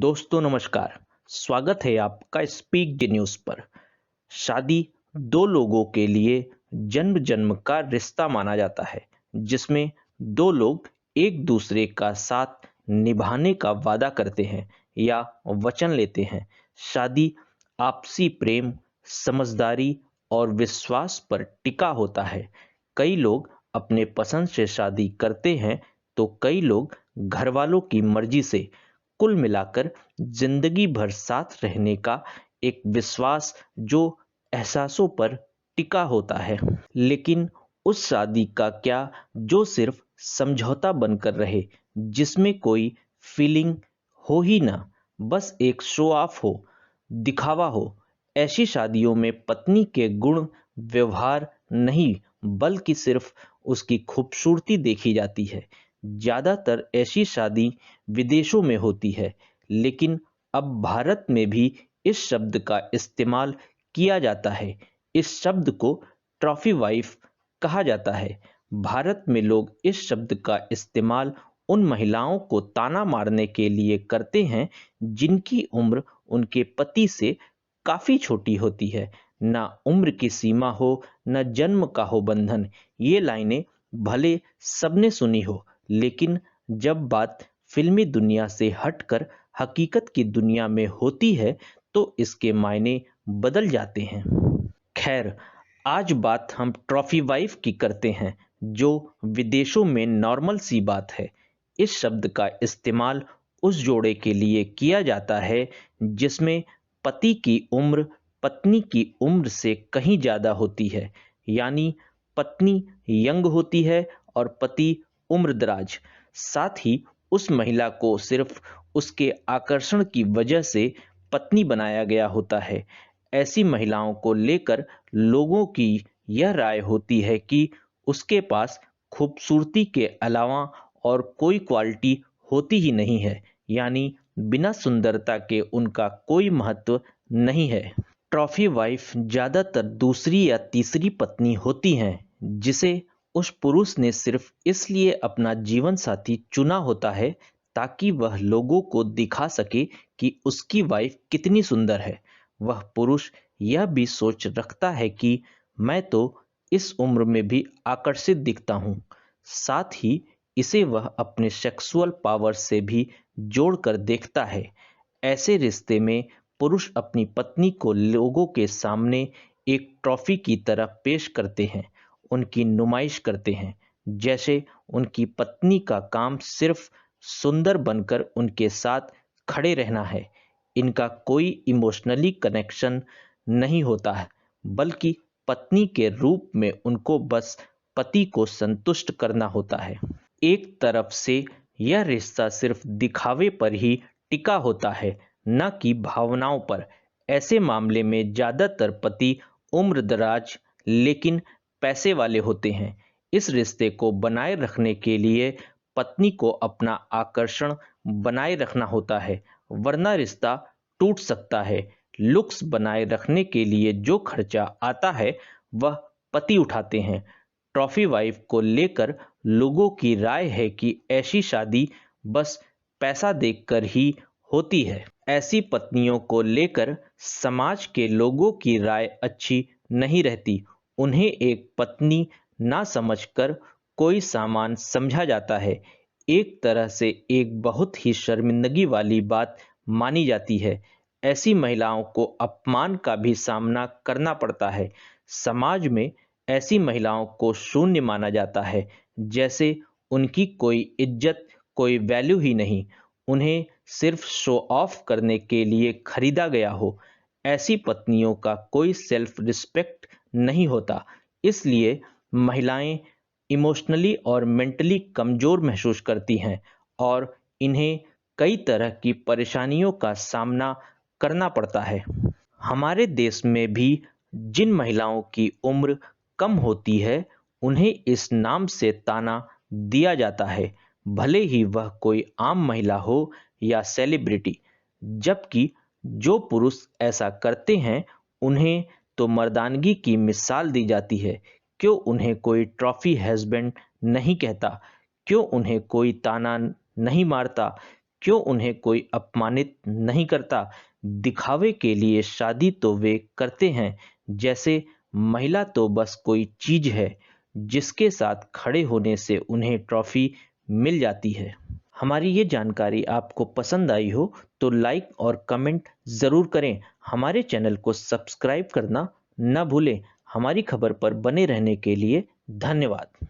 दोस्तों नमस्कार। स्वागत है आपका स्पीक द न्यूज़ पर। शादी दो लोगों के लिए जन्म जन्म का रिश्ता माना जाता है, जिसमें दो लोग एक दूसरे का साथ निभाने का वादा करते हैं या वचन लेते हैं। शादी आपसी प्रेम, समझदारी और विश्वास पर टिका होता है। कई लोग अपने पसंद से शादी करते हैं, तो कई लोग घर वालों की मर्जी से। कुल मिलाकर जिंदगी भर साथ रहने का एक विश्वास जो एहसासों पर टिका होता है। लेकिन उस शादी का क्या जो सिर्फ समझौता बनकर रहे, जिसमें कोई फीलिंग हो ही ना, बस एक शो ऑफ हो, दिखावा हो। ऐसी शादियों में पत्नी के गुण व्यवहार नहीं, बल्कि सिर्फ उसकी खूबसूरती देखी जाती है। ज़्यादातर ऐसी शादी विदेशों में होती है, लेकिन अब भारत में भी इस शब्द का इस्तेमाल किया जाता है। इस शब्द को ट्रॉफी वाइफ कहा जाता है। भारत में लोग इस शब्द का इस्तेमाल उन महिलाओं को ताना मारने के लिए करते हैं जिनकी उम्र उनके पति से काफी छोटी होती है। ना उम्र की सीमा हो, न जन्म का हो बंधन। ये लाइनें भले सबने सुनी हो, लेकिन जब बात फिल्मी दुनिया से हटकर हकीकत की दुनिया में होती है, तो इसके मायने बदल जाते हैं। खैर, आज बात हम ट्रॉफी वाइफ की करते हैं, जो विदेशों में नॉर्मल सी बात है। इस शब्द का इस्तेमाल उस जोड़े के लिए किया जाता है जिसमें पति की उम्र पत्नी की उम्र से कहीं ज़्यादा होती है, यानी पत्नी यंग होती है और पति उम्रदराज। साथ ही उस महिला को सिर्फ उसके आकर्षण की वजह से पत्नी बनाया गया होता है। ऐसी महिलाओं को लेकर लोगों की यह राय होती है कि उसके पास खूबसूरती के अलावा और कोई क्वालिटी होती ही नहीं है, यानी बिना सुंदरता के उनका कोई महत्व नहीं है। ट्रॉफी वाइफ ज्यादातर दूसरी या तीसरी पत्नी होती हैं, जिसे उस पुरुष ने सिर्फ इसलिए अपना जीवन साथी चुना होता है ताकि वह लोगों को दिखा सके कि उसकी वाइफ कितनी सुंदर है। वह पुरुष यह भी सोच रखता है कि मैं तो इस उम्र में भी आकर्षित दिखता हूँ। साथ ही इसे वह अपने सेक्सुअल पावर से भी जोड़कर देखता है। ऐसे रिश्ते में पुरुष अपनी पत्नी को लोगों के सामने एक ट्रॉफी की तरह पेश करते हैं, उनकी नुमाइश करते हैं, जैसे उनकी पत्नी का काम सिर्फ सुंदर बनकर उनके साथ खड़े रहना है। इनका कोई इमोशनली कनेक्शन नहीं होता है, बल्कि पत्नी के रूप में उनको बस पति को संतुष्ट करना होता है। एक तरफ से यह रिश्ता सिर्फ दिखावे पर ही टिका होता है, न कि भावनाओं पर। ऐसे मामले में ज्यादातर पति उम्रदराज लेकिन पैसे वाले होते हैं। इस रिश्ते को बनाए रखने के लिए पत्नी को अपना आकर्षण बनाए रखना होता है, वरना रिश्ता टूट सकता है। लुक्स बनाए रखने के लिए जो खर्चा आता है, वह पति उठाते हैं। ट्रॉफी वाइफ को लेकर लोगों की राय है कि ऐसी शादी बस पैसा देखकर ही होती है। ऐसी पत्नियों को लेकर समाज के लोगों की राय अच्छी नहीं रहती। उन्हें एक पत्नी ना समझकर कोई सामान समझा जाता है। एक तरह से एक बहुत ही शर्मिंदगी वाली बात मानी जाती है। ऐसी महिलाओं को अपमान का भी सामना करना पड़ता है। समाज में ऐसी महिलाओं को शून्य माना जाता है, जैसे उनकी कोई इज्जत, कोई वैल्यू ही नहीं। उन्हें सिर्फ शो ऑफ करने के लिए खरीदा गया हो। ऐसी पत्नियों का कोई सेल्फ रिस्पेक्ट नहीं होता। इसलिए महिलाएं इमोशनली और मेंटली कमजोर महसूस करती हैं और इन्हें कई तरह की परेशानियों का सामना करना पड़ता है। हमारे देश में भी जिन महिलाओं की उम्र कम होती है, उन्हें इस नाम से ताना दिया जाता है, भले ही वह कोई आम महिला हो या सेलिब्रिटी। जबकि जो पुरुष ऐसा करते हैं, उन्हें तो मर्दानगी की मिसाल दी जाती है। क्यों उन्हें कोई ट्रॉफी हस्बैंड नहीं कहता? क्यों उन्हें कोई ताना नहीं मारता? क्यों उन्हें कोई अपमानित नहीं करता? दिखावे के लिए शादी तो वे करते हैं, जैसे महिला तो बस कोई चीज है जिसके साथ खड़े होने से उन्हें ट्रॉफी मिल जाती है। हमारी ये जानकारी आपको पसंद आई हो तो लाइक और कमेंट ज़रूर करें। हमारे चैनल को सब्सक्राइब करना न भूलें। हमारी खबर पर बने रहने के लिए धन्यवाद।